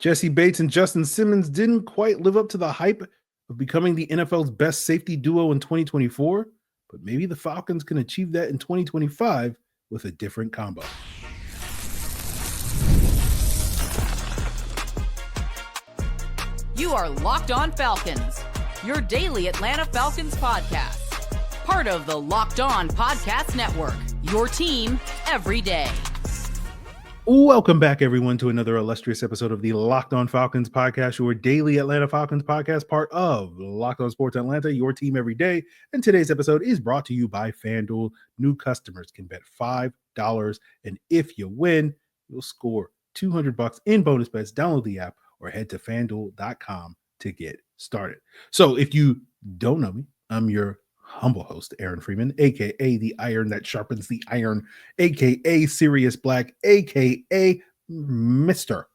Jessie Bates and Justin Simmons didn't quite live up to the hype of becoming the NFL's best safety duo in 2024, but maybe the Falcons can achieve that in 2025 with a different combo. You are Locked On Falcons, your daily Atlanta Falcons podcast. Part of the Locked On Podcast Network, your team every day. Welcome back, everyone, to another illustrious episode of the Locked On Falcons podcast, your daily Atlanta Falcons podcast, part of Locked On Sports Atlanta, your team every day. And today's episode is brought to you by FanDuel. New customers can bet $5, and if you win, you'll score $200 in bonus bets. Download the app or head to FanDuel.com to get started. So if you don't know me, I'm your humble host, Aaron Freeman, aka the iron that sharpens the iron, aka Sirius Black, aka Mr.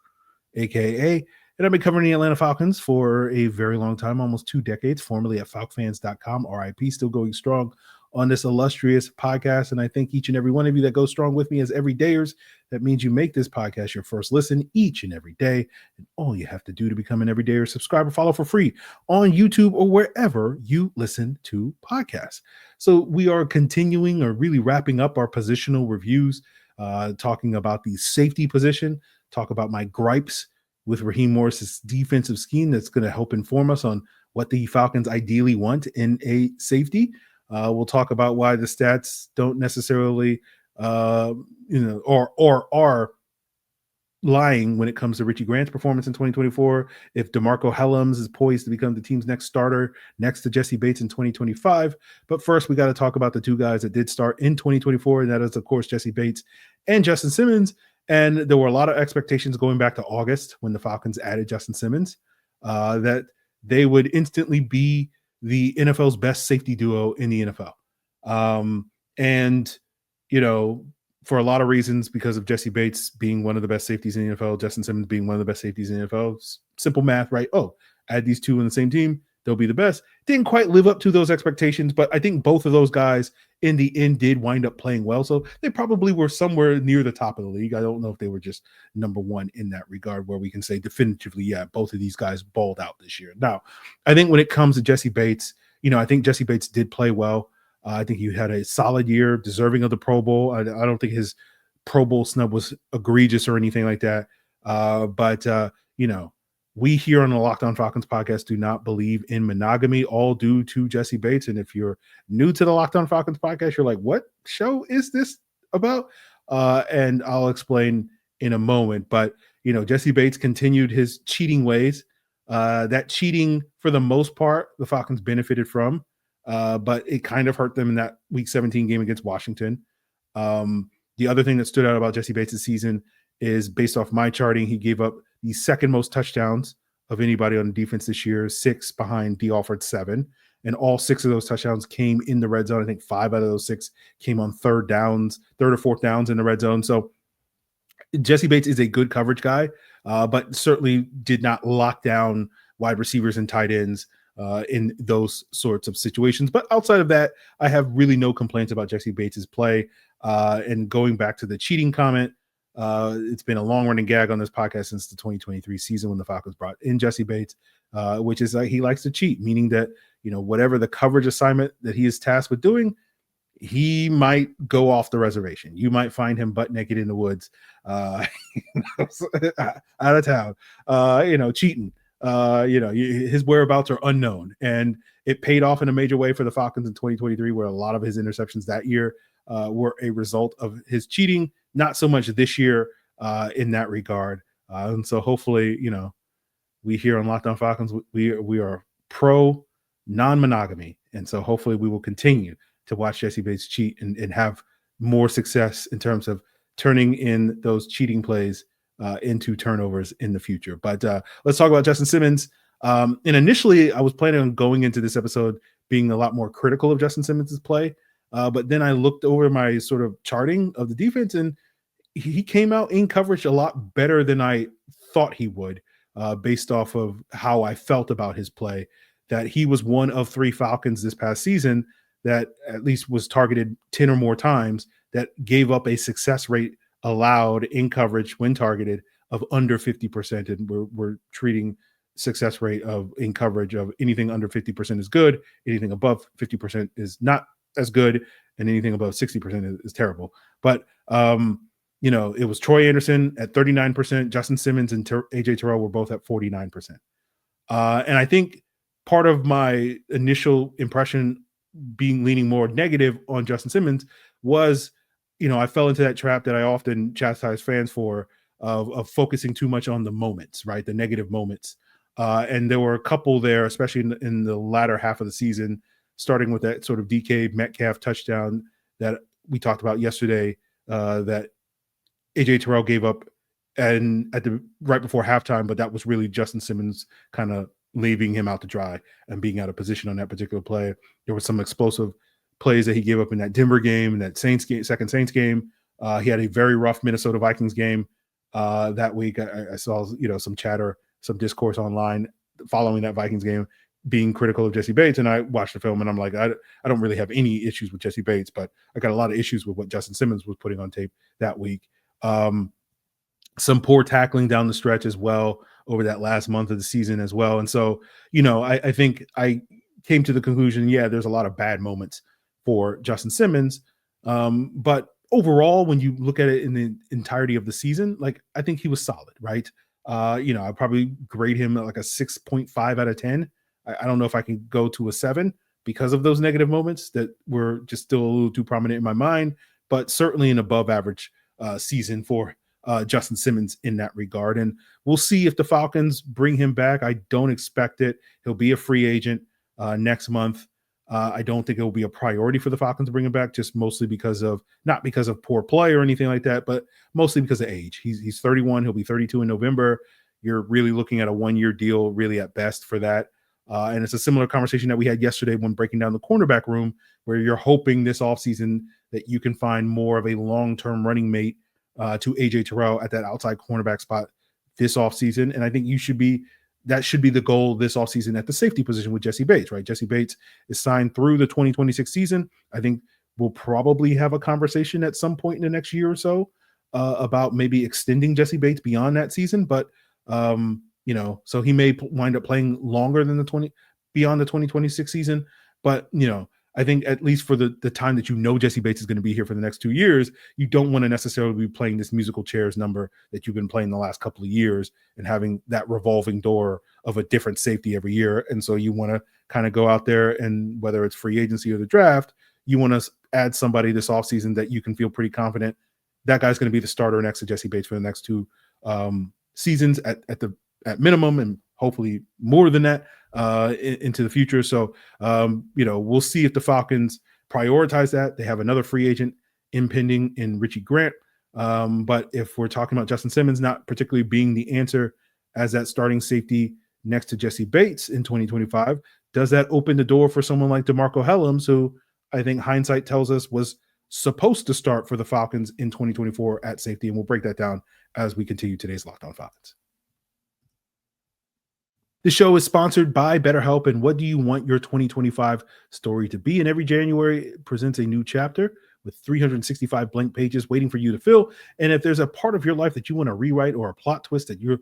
aka, and I've been covering the Atlanta Falcons for a very long time, almost 2 decades, formerly at falcfans.com, RIP, still going strong on this illustrious podcast. And I thank each and every one of you that go strong with me as everydayers. That means you make this podcast your first listen each and every day. And all you have to do to become an everydayer is subscribe or follow for free on YouTube or wherever you listen to podcasts. So we are continuing or really wrapping up our positional reviews, talking about the safety position, talk about my gripes with Raheem Morris's defensive scheme that's going to help inform us on what the Falcons ideally want in a safety. We'll talk about why the stats don't necessarily, or are lying when it comes to Richie Grant's performance in 2024. If DeMarcco Hellams is poised to become the team's next starter next to Jessie Bates in 2025. But first, we got to talk about the two guys that did start in 2024, and that is, of course, Jessie Bates and Justin Simmons. And there were a lot of expectations going back to August when the Falcons added Justin Simmons that they would instantly be the NFL's best safety duo in the NFL. And, you know, for a lot of reasons, because of Jessie Bates being one of the best safeties in the NFL, Justin Simmons being one of the best safeties in the NFL, simple math, right? Oh, add these two on the same team, they'll be the best. Didn't quite live up to those expectations, but I think both of those guys in the end did wind up playing well. So they probably were somewhere near the top of the league. I don't know if they were just number one in that regard, where we can say definitively, yeah, both of these guys balled out this year. Now, I think when it comes to Jessie Bates, you know, I think Jessie Bates did play well. I think he had a solid year, deserving of the Pro Bowl. I don't think his Pro Bowl snub was egregious or anything like that. But you know, we here on the Locked On Falcons podcast do not believe in monogamy, all due to Jessie Bates. And if you're new to the Locked On Falcons podcast, you're like, what show is this about? And I'll explain in a moment. But, you know, Jessie Bates continued his cheating ways. That cheating, for the most part, the Falcons benefited from. But it kind of hurt them in that Week 17 game against Washington. The other thing that stood out about Jessie Bates' season is, based off my charting, he gave up the second most touchdowns of anybody on defense this year, 6 behind D. Alford's 7. And all 6 of those touchdowns came in the red zone. I think 5 out of those 6 came on third or fourth downs in the red zone. So Jessie Bates is a good coverage guy, but certainly did not lock down wide receivers and tight ends in those sorts of situations. But outside of that, I have really no complaints about Jessie Bates' play. And going back to the cheating comment, it's been a long-running gag on this podcast since the 2023 season when the Falcons brought in Jessie Bates, which is like he likes to cheat, meaning that, you know, whatever the coverage assignment that he is tasked with doing, he might go off the reservation. You might find him butt naked in the woods, out of town, cheating. His whereabouts are unknown, and it paid off in a major way for the Falcons in 2023, where a lot of his interceptions that year were a result of his cheating. Not so much this year in that regard. And so hopefully, you know, we here on Locked On Falcons, we are pro non-monogamy. And so hopefully we will continue to watch Jessie Bates cheat and have more success in terms of turning in those cheating plays into turnovers in the future. But let's talk about Justin Simmons. And initially, I was planning on going into this episode being a lot more critical of Justin Simmons' play. But then I looked over my sort of charting of the defense, and he came out in coverage a lot better than I thought he would, based off of how I felt about his play, that he was one of 3 Falcons this past season that at least was targeted 10 or more times, that gave up a success rate allowed in coverage when targeted of under 50%, and we're treating success rate in coverage of anything under 50% is good, anything above 50% is not as good, and anything above 60% is terrible. But it was Troy Anderson at 39%, Justin Simmons and AJ Terrell were both at 49%. And I think part of my initial impression leaning more negative on Justin Simmons was, I fell into that trap that I often chastise fans for of focusing too much on the moments, right? The negative moments. And there were a couple there, especially in the latter half of the season, starting with that sort of DK Metcalf touchdown that we talked about yesterday, that AJ Terrell gave up and right before halftime, but that was really Justin Simmons kind of leaving him out to dry and being out of position on that particular play. There was some explosive plays that he gave up in that Denver game, in that second Saints game. He had a very rough Minnesota Vikings game that week. I saw, some chatter, some discourse online following that Vikings game being critical of Jessie Bates. And I watched the film and I'm like, I don't really have any issues with Jessie Bates, but I got a lot of issues with what Justin Simmons was putting on tape that week. Some poor tackling down the stretch as well over that last month of the season as well. And so, I think I came to the conclusion, there's a lot of bad moments for Justin Simmons. But overall, when you look at it in the entirety of the season, like, I think he was solid, right? I probably grade him at like a 6.5 out of 10. I don't know if I can go to a 7 because of those negative moments that were just still a little too prominent in my mind, but certainly an above average season for Justin Simmons in that regard. And we'll see if the Falcons bring him back. I don't expect it. He'll be a free agent next month. I don't think it will be a priority for the Falcons to bring him back, just mostly not because of poor play or anything like that, but mostly because of age. He's 31. He'll be 32 in November. You're really looking at a 1-year deal, really at best for that. And it's a similar conversation that we had yesterday when breaking down the cornerback room, where you're hoping this offseason that you can find more of a long-term running mate to AJ Terrell at that outside cornerback spot this offseason. And I think that should be the goal this offseason at the safety position with Jessie Bates, right? Jessie Bates is signed through the 2026 season. I think we'll probably have a conversation at some point in the next year or so about maybe extending Jessie Bates beyond that season. But, so he may wind up playing longer than beyond the 2026 season. But, I think at least for the time that Jessie Bates is going to be here for the next 2 years, you don't want to necessarily be playing this musical chairs number that you've been playing the last couple of years and having that revolving door of a different safety every year. And so you want to kind of go out there, and whether it's free agency or the draft, you want to add somebody this offseason that you can feel pretty confident that guy's going to be the starter next to Jessie Bates for the next 2 seasons at minimum, and hopefully more than that into the future. So, we'll see if the Falcons prioritize that. They have another free agent impending in Richie Grant. But if we're talking about Justin Simmons not particularly being the answer as that starting safety next to Jessie Bates in 2025, does that open the door for someone like DeMarcco Hellams, who I think hindsight tells us was supposed to start for the Falcons in 2024 at safety? And we'll break that down as we continue today's Locked On Falcons. The show is sponsored by Betterhelp. And what do you want your 2025 story to be? And every January it presents a new chapter with 365 blank pages waiting for you to fill. And if there's a part of your life that you want to rewrite, or a plot twist that you're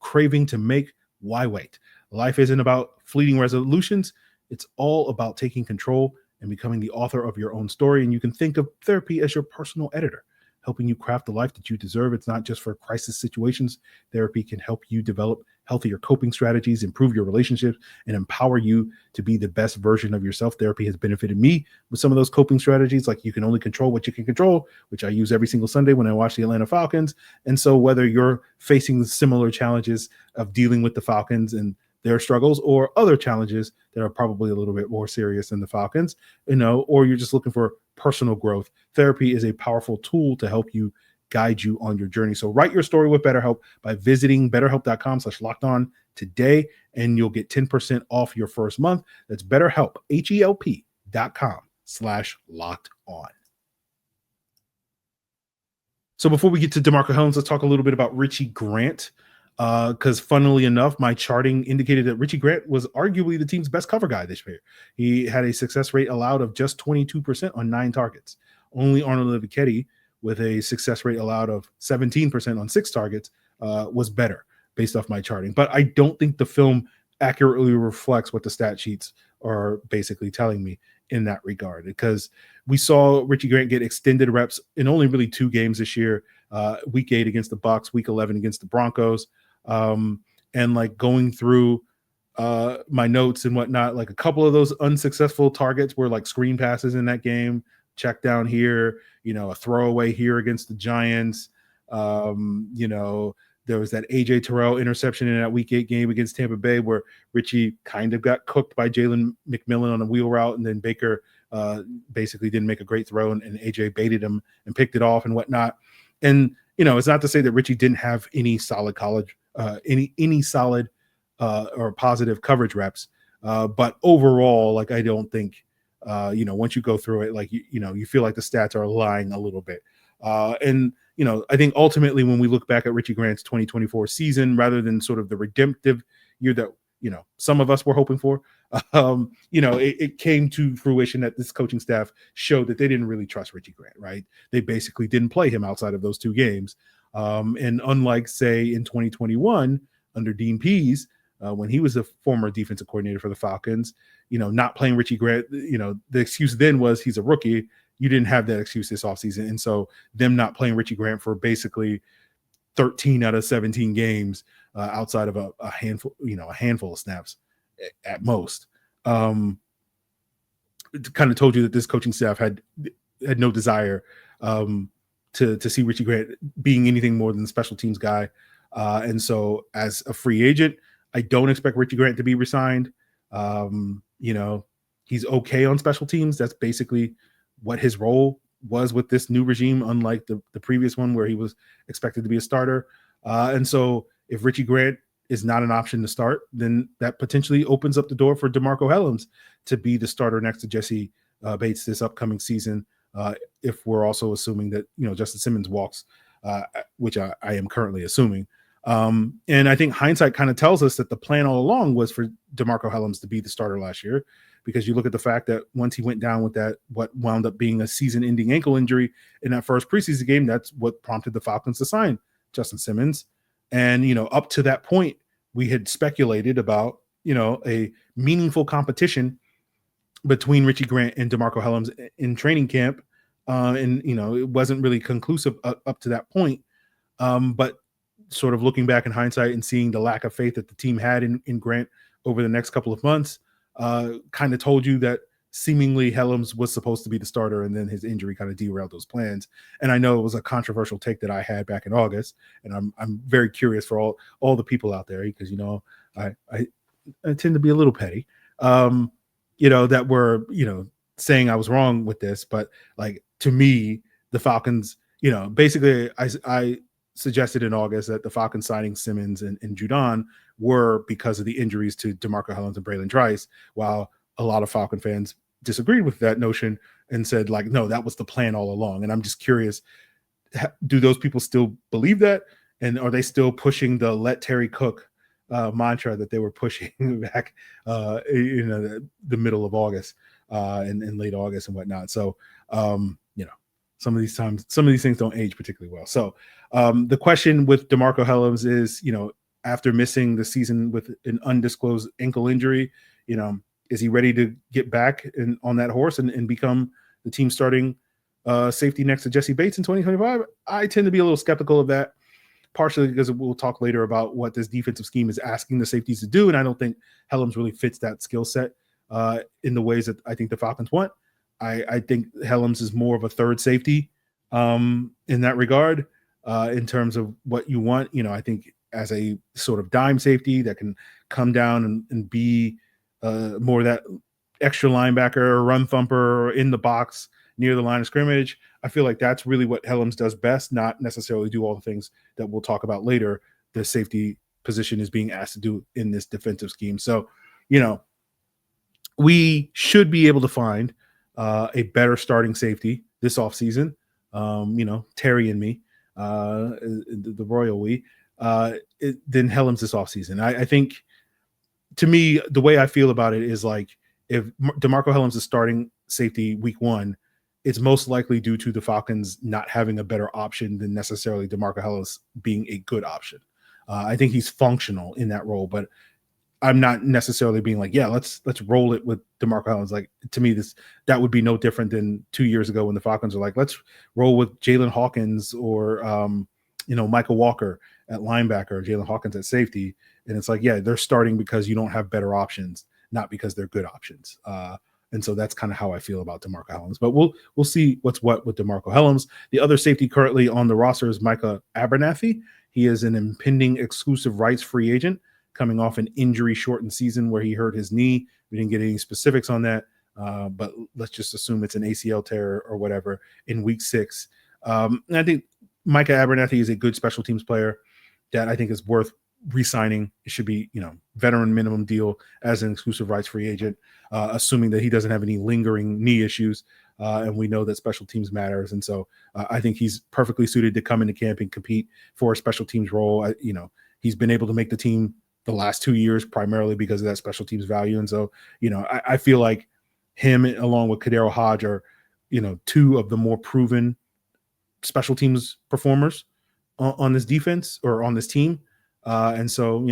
craving to make, why wait? Life isn't about fleeting resolutions. It's all about taking control and becoming the author of your own story. And you can think of therapy as your personal editor, helping you craft the life that you deserve. It's not just for crisis situations. Therapy can help you develop healthier coping strategies, improve your relationships, and empower you to be the best version of yourself. Therapy has benefited me with some of those coping strategies, like you can only control what you can control, which I use every single Sunday when I watch the Atlanta Falcons. And so whether you're facing similar challenges of dealing with the Falcons and their struggles, or other challenges that are probably a little bit more serious than the Falcons, or you're just looking for personal growth, therapy is a powerful tool to help you guide you on your journey. So write your story with BetterHelp by visiting betterhelp.com/lockedon today, and you'll get 10% off your first month. That's BetterHelp, HELP.com/lockedon. So before we get to DeMarcco Hellams, let's talk a little bit about Richie Grant. Because funnily enough, my charting indicated that Richie Grant was arguably the team's best cover guy this year. He had a success rate allowed of just 22% on 9 targets. Only Arnold Livichetti, with a success rate allowed of 17% on 6 targets, was better based off my charting. But I don't think the film accurately reflects what the stat sheets are basically telling me in that regard, because we saw Richie Grant get extended reps in only really 2 games this year, week 8 against the Bucs, week 11 against the Broncos. And like going through my notes and whatnot, like a couple of those unsuccessful targets were like screen passes in that game, check down here, a throwaway here against the Giants. There was that AJ Terrell interception in that week 8 game against Tampa Bay where Richie kind of got cooked by Jalen McMillan on a wheel route, and then Baker basically didn't make a great throw, and AJ baited him and picked it off and whatnot. And it's not to say that Richie didn't have any solid college, any solid or positive coverage reps, but overall, like I don't think once you go through it, like you feel like the stats are lying a little bit. And I think ultimately when we look back at Richie Grant's 2024 season, rather than sort of the redemptive year that some of us were hoping for, it came to fruition that this coaching staff showed that they didn't really trust Richie Grant, right? They basically didn't play him outside of those 2 games. And unlike, say, in 2021 under Dean Pease, when he was a former defensive coordinator for the Falcons, not playing Richie Grant, the excuse then was he's a rookie. You didn't have that excuse this offseason. And so them not playing Richie Grant for basically 13 out of 17 games outside of a handful of snaps at most, kind of told you that this coaching staff had no desire to see Richie Grant being anything more than a special teams guy. And so as a free agent, I don't expect Richie Grant to be resigned. He's okay on special teams. That's basically what his role was with this new regime, unlike the previous one where he was expected to be a starter. And so if Richie Grant is not an option to start, then that potentially opens up the door for DeMarcco Hellams to be the starter next to Jessie Bates this upcoming season. If we're also assuming that, Justin Simmons walks, which I am currently assuming. And I think hindsight kind of tells us that the plan all along was for DeMarcco Hellams to be the starter last year, because you look at the fact that once he went down with that, what wound up being a season-ending ankle injury in that first preseason game, that's what prompted the Falcons to sign Justin Simmons. And, up to that point, we had speculated about, a meaningful competition between Richie Grant and DeMarcco Hellams in training camp. And, it wasn't really conclusive up to that point. But sort of looking back in hindsight and seeing the lack of faith that the team had in Grant over the next couple of months, kind of told you that seemingly Hellams was supposed to be the starter, and then his injury kind of derailed those plans. And I know it was a controversial take that I had back in August, and I'm very curious for all the people out there, because I tend to be a little petty, that were saying I was wrong with this, but like to me, the Falcons, basically I suggested in August that the Falcons signing Simmons and Judon were because of the injuries to DeMarcco Hellams and Braylon Trice, while a lot of Falcon fans disagreed with that notion and said, like, no, that was the plan all along. And I'm just curious, do those people still believe that? And are they still pushing the let Terry cook mantra that they were pushing back in the middle of August and late August and whatnot? So, some of these things don't age particularly well. So the question with DeMarcco Hellams is, after missing the season with an undisclosed ankle injury, is he ready to get back on that horse and become the team starting safety next to Jessie Bates in 2025? I tend to be a little skeptical of that, partially because we'll talk later about what this defensive scheme is asking the safeties to do. And I don't think Hellams really fits that skill set in the ways that I think the Falcons want. I think Hellams is more of a third safety in that regard, in terms of what you want. I think as a sort of dime safety that can come down and be more that extra linebacker or run thumper or in the box near the line of scrimmage. I feel like that's really what Hellams does best, not necessarily do all the things that we'll talk about later the safety position is being asked to do in this defensive scheme. So, we should be able to find a better starting safety this offseason. Terry and me, the royal we, than Hellams this offseason. I think, to me, the way I feel about it is like, if DeMarcco Hellams is starting safety week 1, it's most likely due to the Falcons not having a better option than necessarily DeMarcco Hellams being a good option. I think he's functional in that role, but I'm not necessarily being like, yeah, let's roll it with DeMarcco Hellams. Like, to me, that would be no different than 2 years ago when the Falcons are like, let's roll with Jalen Hawkins or Michael Walker at linebacker, Jalen Hawkins at safety. And it's like, yeah, they're starting because you don't have better options, not because they're good options. And so that's kind of how I feel about DeMarcco Hellams. But we'll see what's what with DeMarcco Hellams. The other safety currently on the roster is Micah Abernathy. He is an impending exclusive rights free agent, coming off an injury-shortened season where he hurt his knee. We didn't get any specifics on that, but let's just assume it's an ACL tear or whatever in week 6. And I think Micah Abernathy is a good special teams player that I think is worth re-signing. It should be, veteran minimum deal as an exclusive rights free agent, assuming that he doesn't have any lingering knee issues. And we know that special teams matters. And so I think he's perfectly suited to come into camp and compete for a special teams role. He's been able to make the team the last 2 years, primarily because of that special teams value. And so, I feel like him along with Kadero Hodge are, two of the more proven special teams performers on this defense or on this team. And so,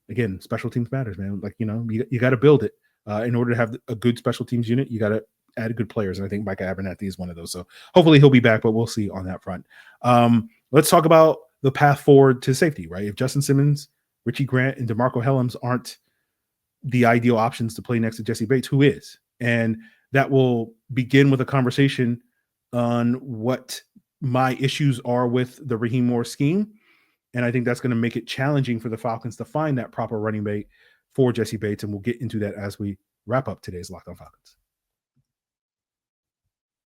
again, special teams matters, man. Like, you got to build it in order to have a good special teams unit. You got to add good players. And I think Micah Abernathy is one of those. So hopefully he'll be back, but we'll see on that front. Let's talk about the path forward to safety, right? If Justin Simmons, Richie Grant, and DeMarcco Hellams aren't the ideal options to play next to Jessie Bates, who is? And that will begin with a conversation on what my issues are with the Raheem Morris scheme. And I think that's going to make it challenging for the Falcons to find that proper running mate for Jessie Bates. And we'll get into that as we wrap up today's Locked On Falcons.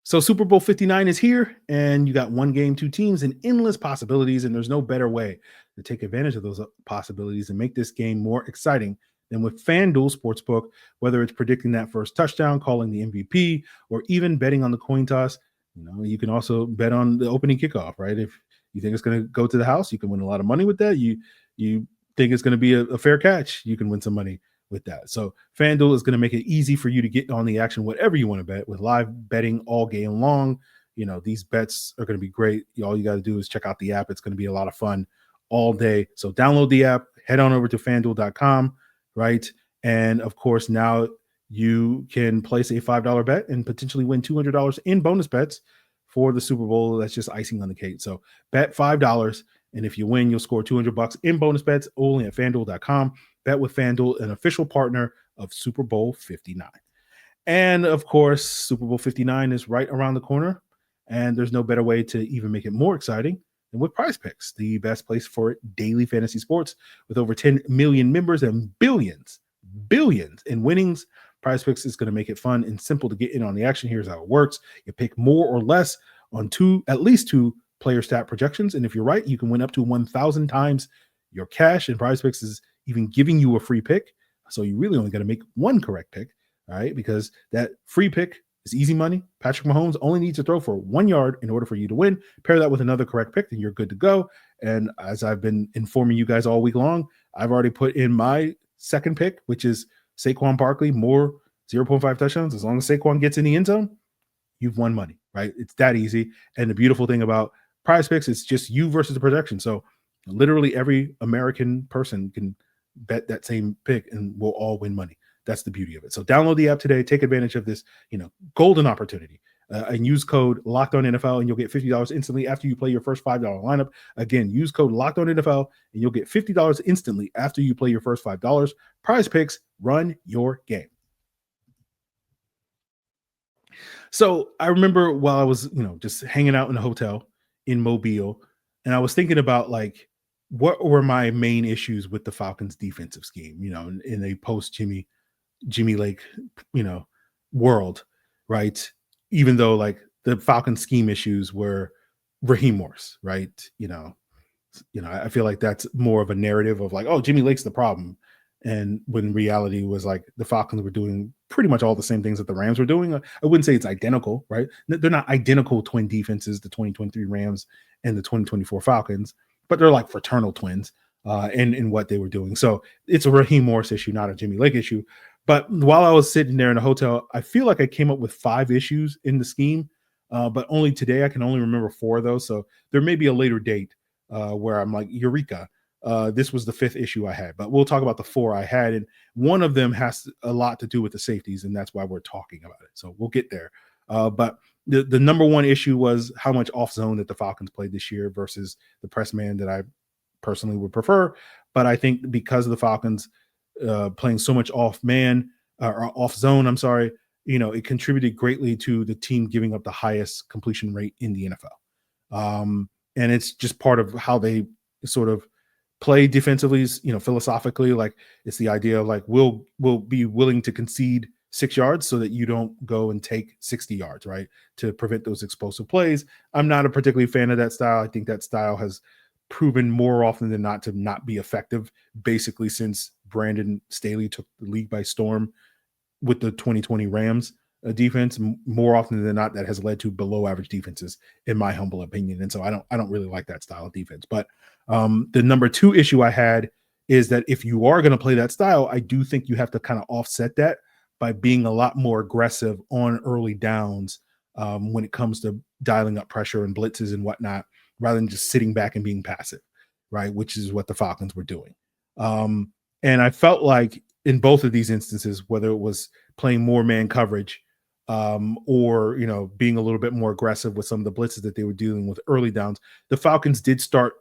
So Super Bowl 59 is here, and you got one game, two teams, and endless possibilities, and there's no better way to take advantage of those possibilities and make this game more exciting than with FanDuel Sportsbook. Whether it's predicting that first touchdown, calling the MVP, or even betting on the coin toss, you can also bet on the opening kickoff, right? If you think it's going to go to the house, you can win a lot of money with that. You think it's going to be a fair catch, you can win some money with that. So FanDuel is going to make it easy for you to get on the action, whatever you want to bet, with live betting all game long. These bets are going to be great. All you got to do is check out the app. It's going to be a lot of fun all day. So download the app, head on over to FanDuel.com, right? And of course, now you can place a $5 bet and potentially win $200 in bonus bets for the Super Bowl. That's just icing on the cake. So bet $5, and if you win, you'll score $200 in bonus bets only at FanDuel.com. Bet with FanDuel, an official partner of Super Bowl 59. And of course, Super Bowl 59 is right around the corner, and there's no better way to even make it more exciting than with PrizePicks, the best place for daily fantasy sports. With over 10 million members and billions in winnings, PrizePicks is going to make it fun and simple to get in on the action. Here's how it works. You pick more or less on at least two player stat projections, and if you're right, you can win up to 1,000 times your cash, and PrizePicks is even giving you a free pick. So you really only got to make one correct pick, all right? Because that free pick is easy money. Patrick Mahomes only needs to throw for 1 yard in order for you to win. Pair that with another correct pick, and you're good to go. And as I've been informing you guys all week long, I've already put in my second pick, which is Saquon Barkley, more 0.5 touchdowns. As long as Saquon gets in the end zone, you've won money, right? It's that easy. And the beautiful thing about PrizePicks is just you versus the projection. So literally every American person can bet that same pick and we'll all win money. That's the beauty of it. So download the app today, take advantage of this, golden opportunity, and use code LOCKEDONNFL, and you'll get $50 instantly after you play your first $5 lineup. Again, use code LOCKEDONNFL, and you'll get $50 instantly after you play your first $5. PrizePicks, run your game. So I remember while I was, just hanging out in a hotel in Mobile, and I was thinking about what were my main issues with the Falcons defensive scheme, in a post Jimmy Lake, world, right? Even though the Falcons scheme issues were Raheem Morris, right? I feel like that's more of a narrative of oh, Jimmy Lake's the problem. And when reality was the Falcons were doing pretty much all the same things that the Rams were doing. I wouldn't say it's identical, right? They're not identical twin defenses, the 2023 Rams and the 2024 Falcons, but they're like fraternal twins in what they were doing. So it's a Raheem Morris issue, not a Jimmy Lake issue. But while I was sitting there in the hotel, I feel like I came up with 5 issues in the scheme, but only today I can only remember 4 of those. So there may be a later date where I'm like, Eureka. this was the fifth issue I had, but we'll talk about the four I had. And one of them has a lot to do with the safeties, and that's why we're talking about it. So we'll get there. But the number one issue was how much off zone that the Falcons played this year versus the press man that I personally would prefer. But I think because of the Falcons playing so much off man or off zone, it contributed greatly to the team giving up the highest completion rate in the NFL. And it's just part of how they sort of play defensively, philosophically. Like, it's the idea of like, we'll be willing to concede 6 yards so that you don't go and take 60 yards, right? To prevent those explosive plays. I'm not a particularly fan of that style. I think that style has proven more often than not to not be effective, basically since Brandon Staley took the league by storm with the 2020 Rams defense. More often than not, that has led to below average defenses, in my humble opinion. And so I don't really like that style of defense. But the number two issue I had is that if you are going to play that style, I do think you have to kind of offset that by being a lot more aggressive on early downs when it comes to dialing up pressure and blitzes and whatnot, rather than just sitting back and being passive, right? Which is what the Falcons were doing. And I felt like in both of these instances, whether it was playing more man coverage or, being a little bit more aggressive with some of the blitzes that they were dealing with early downs, the Falcons did start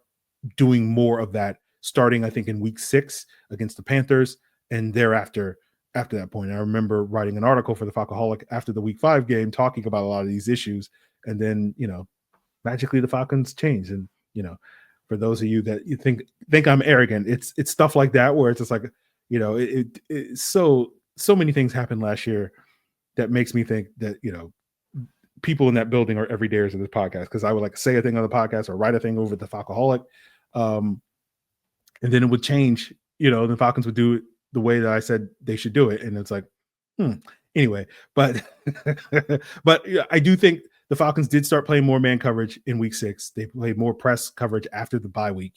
doing more of that starting, I think, in week 6 against the Panthers. And thereafter, after that point, I remember writing an article for the Falcoholic after the week 5 game, talking about a lot of these issues. And then, magically the Falcons changed. And, for those of you that you think I'm arrogant, it's stuff like that, where it's just like, so many things happened last year that makes me think that, people in that building are everydayers of this podcast. Cause I would like say a thing on the podcast or write a thing over at the Falcoholic. And then it would change, the Falcons would do it the way that I said they should do it. And it's like, anyway, but I do think the Falcons did start playing more man coverage in week 6. They played more press coverage after the bye week.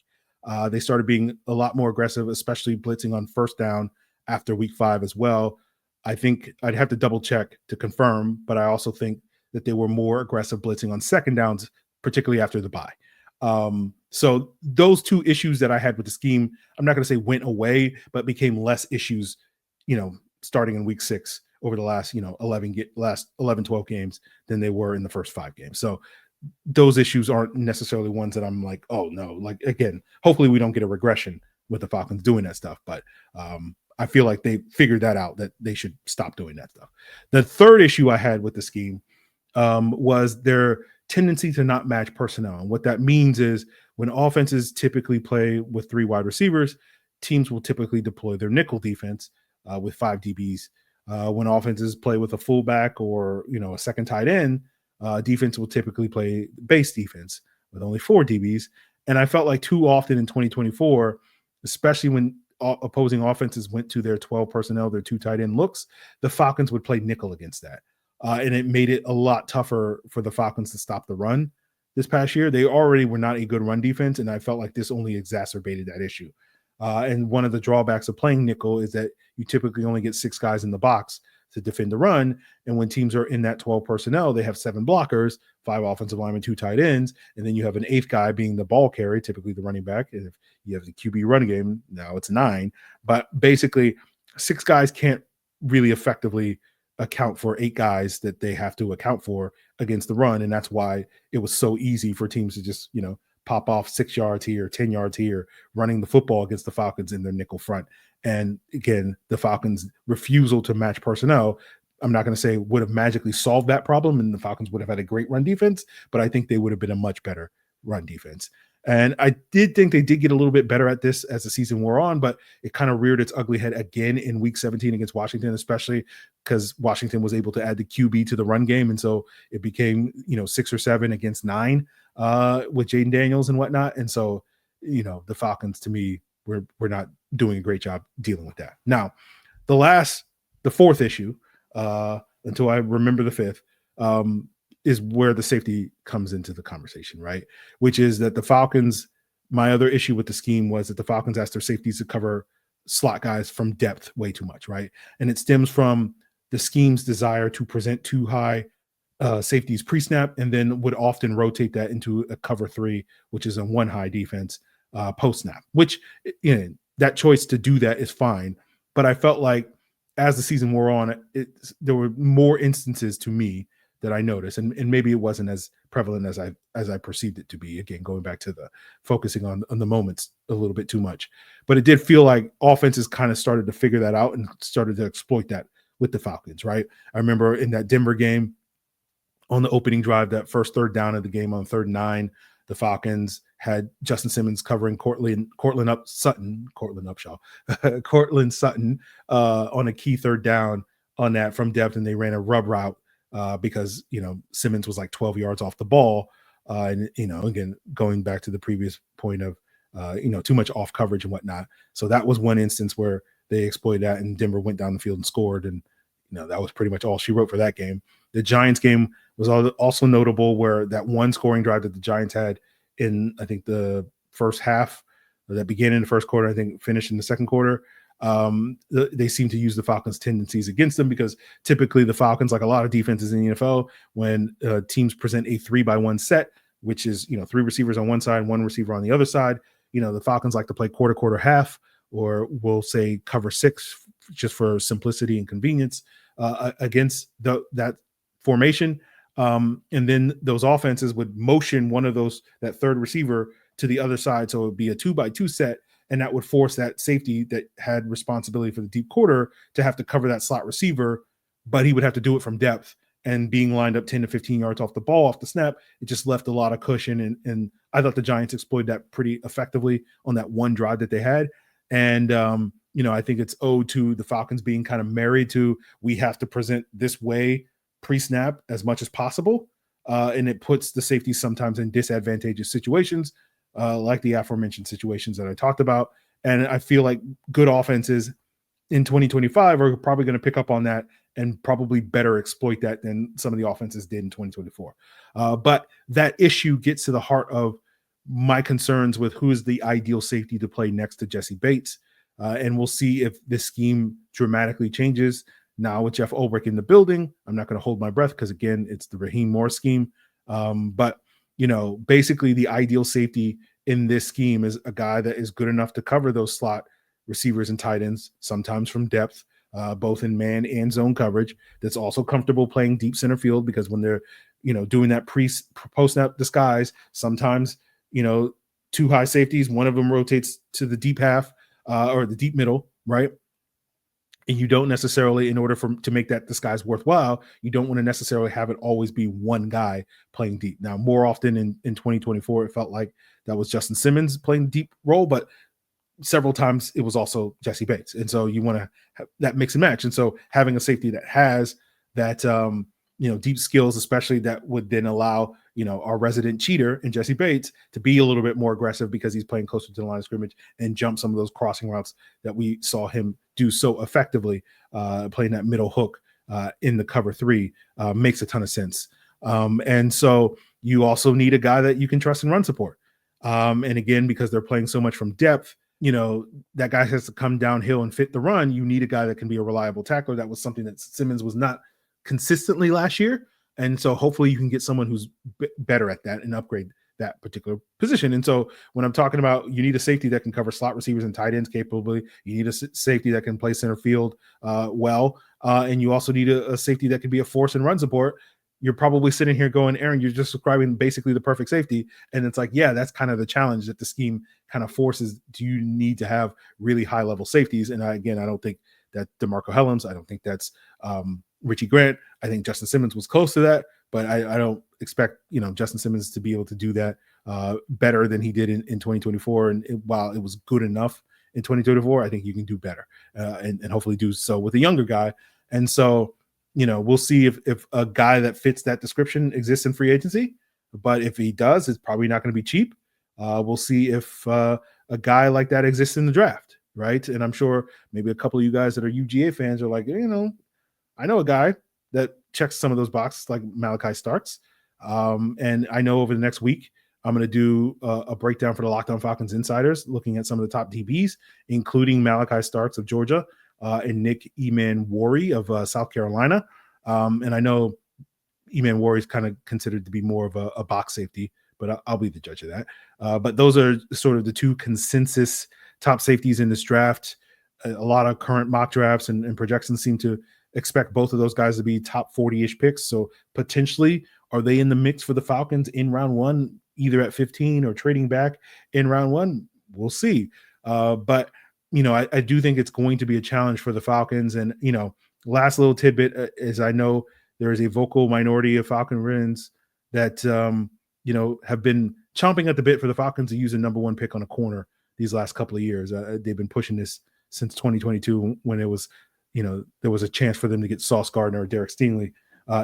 They started being a lot more aggressive, especially blitzing on first down after week 5 as well. I think I'd have to double check to confirm, but I also think that they were more aggressive blitzing on second downs, particularly after the bye. So those two issues that I had with the scheme, I'm not going to say went away, but became less issues, starting in week 6 over the last, 11, 12 games than they were in the first 5 games. So those issues aren't necessarily ones that I'm like, oh no, like, again, hopefully we don't get a regression with the Falcons doing that stuff. But I feel like they figured that out, that they should stop doing that stuff. The third issue I had with the scheme was their tendency to not match personnel. And what that means is when offenses typically play with 3 wide receivers, teams will typically deploy their nickel defense with 5 DBs. When offenses play with a fullback or, a second tight end, defense will typically play base defense with only 4 DBs. And I felt like too often in 2024, especially when opposing offenses went to their 12 personnel, their 2 tight end looks, the Falcons would play nickel against that. And it made it a lot tougher for the Falcons to stop the run this past year. They already were not a good run defense, and I felt like this only exacerbated that issue. And one of the drawbacks of playing nickel is that you typically only get 6 guys in the box to defend the run. And when teams are in that 12 personnel, they have 7 blockers, 5 offensive linemen, 2 tight ends, and then you have an 8th guy being the ball carrier, typically the running back. And if you have the QB run game, now it's 9. But basically, 6 guys can't really effectively account for 8 guys that they have to account for against the run. And that's why it was so easy for teams to just, pop off 6 yards here, 10 yards here, running the football against the Falcons in their nickel front. And again, the Falcons' refusal to match personnel, I'm not going to say would have magically solved that problem, and the Falcons would have had a great run defense, but I think they would have been a much better run defense. And I did think they did get a little bit better at this as the season wore on, but it kind of reared its ugly head again in week 17 against Washington, especially because Washington was able to add the QB to the run game. And so it became, 6 or 7 against 9 with Jaden Daniels and whatnot. And so, the Falcons, to me, we're not doing a great job dealing with that. Now, the fourth issue, until I remember the fifth, is where the safety comes into the conversation, right? Which is that the Falcons, my other issue with the scheme was that the Falcons asked their safeties to cover slot guys from depth way too much, right? And it stems from the scheme's desire to present 2 high safeties pre-snap, and then would often rotate that into a cover 3, which is a 1 high defense post snap, which that choice to do that is fine. But I felt like as the season wore on, there were more instances to me that I noticed, and maybe it wasn't as prevalent as I perceived it to be. Again, going back to the focusing on the moments a little bit too much, but it did feel like offenses kind of started to figure that out and started to exploit that with the Falcons. Right? I remember in that Denver game on the opening drive, that first third down of the game on 3rd and 9, the Falcons had Justin Simmons covering Cortland Sutton on a key third down on that from depth, and they ran a rub route because Simmons was like 12 yards off the ball, and again going back to the previous point of too much off coverage and whatnot. So that was one instance where they exploited that, and Denver went down the field and scored, and that was pretty much all she wrote for that game. The Giants game was also notable, where that one scoring drive that the Giants had in, I think, the first half, that began in the first quarter, I think finished in the second quarter. They seem to use the Falcons' tendencies against them, because typically the Falcons, like a lot of defenses in the NFL, when teams present a 3-by-1 set, which is 3 receivers on one side, 1 receiver on the other side, the Falcons like to play quarter, half, or we'll say cover 6 just for simplicity and convenience against that formation. And then those offenses would motion one of that third receiver to the other side. So it would be a 2-by-2 set, and that would force that safety that had responsibility for the deep quarter to have to cover that slot receiver, but he would have to do it from depth, and being lined up 10 to 15 yards off the ball, off the snap, it just left a lot of cushion. And I thought the Giants exploited that pretty effectively on that one drive that they had. And, I think it's owed to the Falcons being kind of married to, we have to present this way pre-snap as much as possible. And it puts the safeties sometimes in disadvantageous situations, like the aforementioned situations that I talked about. And I feel like good offenses in 2025 are probably going to pick up on that and probably better exploit that than some of the offenses did in 2024. But that issue gets to the heart of my concerns with who is the ideal safety to play next to Jessie Bates. And we'll see if this scheme dramatically changes now with Jeff Ulbrich in the building. I'm not going to hold my breath, because again, it's the Raheem Morris scheme. But basically the ideal safety in this scheme is a guy that is good enough to cover those slot receivers and tight ends, sometimes from depth, both in man and zone coverage, that's also comfortable playing deep center field, because when they're, doing that post-snap disguise, sometimes, 2 high safeties, one of them rotates to the deep half or the deep middle, right? And you don't necessarily, in order to make that disguise worthwhile, you don't want to necessarily have it always be one guy playing deep. Now, more often in 2024, it felt like that was Justin Simmons playing the deep role, but several times it was also Jessie Bates. And so you want to have that mix and match. And so having a safety that has that, deep skills, especially, that would then allow, our resident cheater in Jessie Bates to be a little bit more aggressive, because he's playing closer to the line of scrimmage and jump some of those crossing routes that we saw him do so effectively, playing that middle hook in the cover 3 makes a ton of sense. And so you also need a guy that you can trust in run support. And again, because they're playing so much from depth, that guy has to come downhill and fit the run. You need a guy that can be a reliable tackler. That was something that Simmons was not consistently last year. And so hopefully you can get someone who's better at that and upgrade that particular position. And so when I'm talking about, you need a safety that can cover slot receivers and tight ends capably, you need a safety that can play center field well. And you also need a safety that can be a force and run support. You're probably sitting here going, Aaron, you're just describing basically the perfect safety. And it's like, yeah, that's kind of the challenge that the scheme kind of forces. Do you need to have really high level safeties? And I don't think that DeMarcco Hellams, I don't think that's Richie Grant. I think Justin Simmons was close to that, but I don't expect, Justin Simmons to be able to do that better than he did in 2024. And while it was good enough in 2024, I think you can do better and hopefully do so with a younger guy. And so, we'll see if a guy that fits that description exists in free agency, but if he does, it's probably not going to be cheap. We'll see if a guy like that exists in the draft, right? And I'm sure maybe a couple of you guys that are UGA fans are like, I know a guy that checks some of those boxes, like Malachi Starks. And I know over the next week, I'm going to do a breakdown for the Locked On Falcons Insiders, looking at some of the top DBs, including Malachi Starks of Georgia and Nick Eman-Wari of South Carolina. And I know Eman-Wari is kind of considered to be more of a box safety, but I'll be the judge of that. But those are sort of the two consensus top safeties in this draft. A lot of current mock drafts and projections seem to expect both of those guys to be top 40-ish picks. So potentially, are they in the mix for the Falcons in round one, either at 15 or trading back in round one? We'll see. But, I do think it's going to be a challenge for the Falcons. And, last little tidbit is I know there is a vocal minority of Falcons that, have been chomping at the bit for the Falcons to use a number one pick on a corner these last couple of years. They've been pushing this since 2022 when it was, there was a chance for them to get Sauce Gardner or Derek Stingley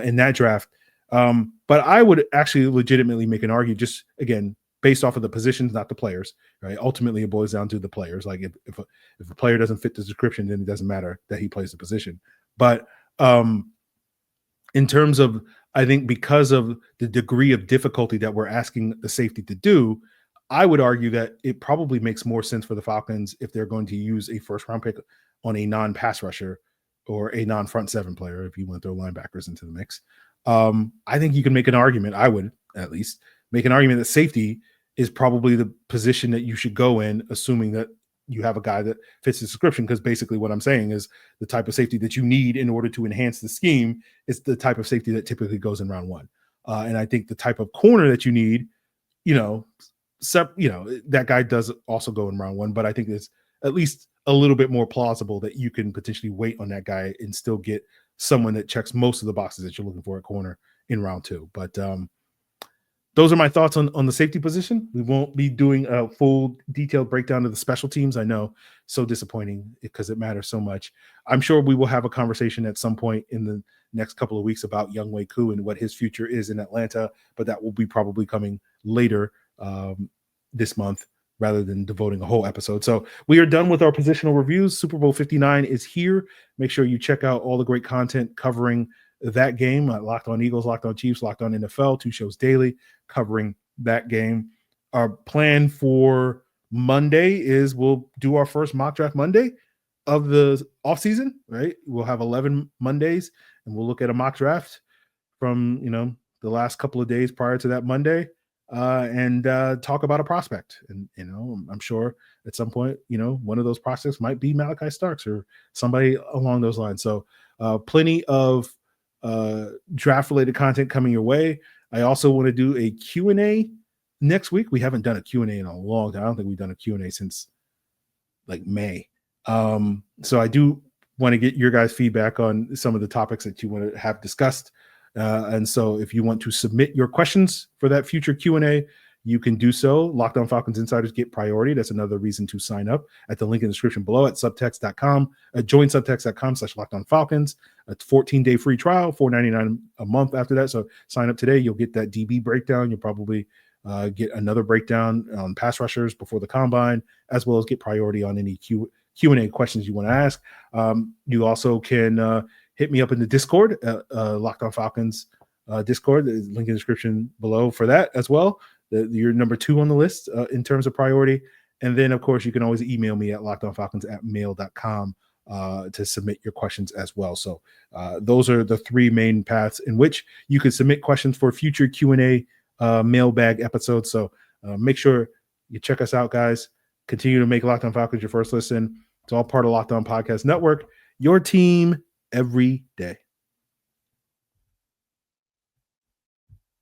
in that draft. But I would actually legitimately make an argument, just again, based off of the positions, not the players, right? Ultimately, it boils down to the players. Like if a player doesn't fit the description, then it doesn't matter that he plays the position. But in terms of, I think because of the degree of difficulty that we're asking the safety to do, I would argue that it probably makes more sense for the Falcons if they're going to use a first round pick on a non-pass rusher or a non-front seven player, if you want to throw linebackers into the mix. I think you can make an argument, I would at least make an argument that safety is probably the position that you should go in, assuming that you have a guy that fits the description, because basically what I'm saying is the type of safety that you need in order to enhance the scheme is the type of safety that typically goes in round one. And I think the type of corner that you need, that guy does also go in round one, but I think it's at least a little bit more plausible that you can potentially wait on that guy and still get someone that checks most of the boxes that you're looking for at corner in round two. But those are my thoughts on the safety position. We won't be doing a full detailed breakdown of the special teams. I know, so disappointing because it matters so much. I'm sure we will have a conversation at some point in the next couple of weeks about Younghoe Koo and what his future is in Atlanta, but that will be probably coming later this month rather than devoting a whole episode. So we are done with our positional reviews. Super Bowl 59 is here. Make sure you check out all the great content covering that game. Locked On Eagles, Locked On Chiefs, Locked On NFL, 2 shows daily covering that game. Our plan for Monday is we'll do our first mock draft Monday of the offseason, right? We'll have 11 Mondays and we'll look at a mock draft from, the last couple of days prior to that Monday and talk about a prospect. And, I'm sure at some point, one of those prospects might be Malachi Starks or somebody along those lines. So plenty of draft related content coming your way. I also want to do a Q&A next week. We haven't done a Q&A in a long time. I don't think we've done a Q&A since like May. So I do want to get your guys' feedback on some of the topics that you want to have discussed. And so if you want to submit your questions for that future Q&A, you can do so. Locked On Falcons Insiders get priority. That's another reason to sign up at the link in the description below at subtext.com. Join subtext.com/LockedOnFalcons. A 14-day free trial, $4.99 a month after that. So sign up today. You'll get that DB breakdown. You'll probably get another breakdown on pass rushers before the combine, as well as get priority on any Q&A questions you want to ask. You also can hit me up in the Discord, Locked On Falcons Discord. There's a link in the description below for that as well. You're number 2 on the list in terms of priority. And then, of course, you can always email me at lockedonfalcons@mail.com to submit your questions as well. So those are the 3 main paths in which you can submit questions for future Q&A mailbag episodes. So make sure you check us out, guys. Continue to make Locked On Falcons your first listen. It's all part of Locked On Podcast Network, your team every day.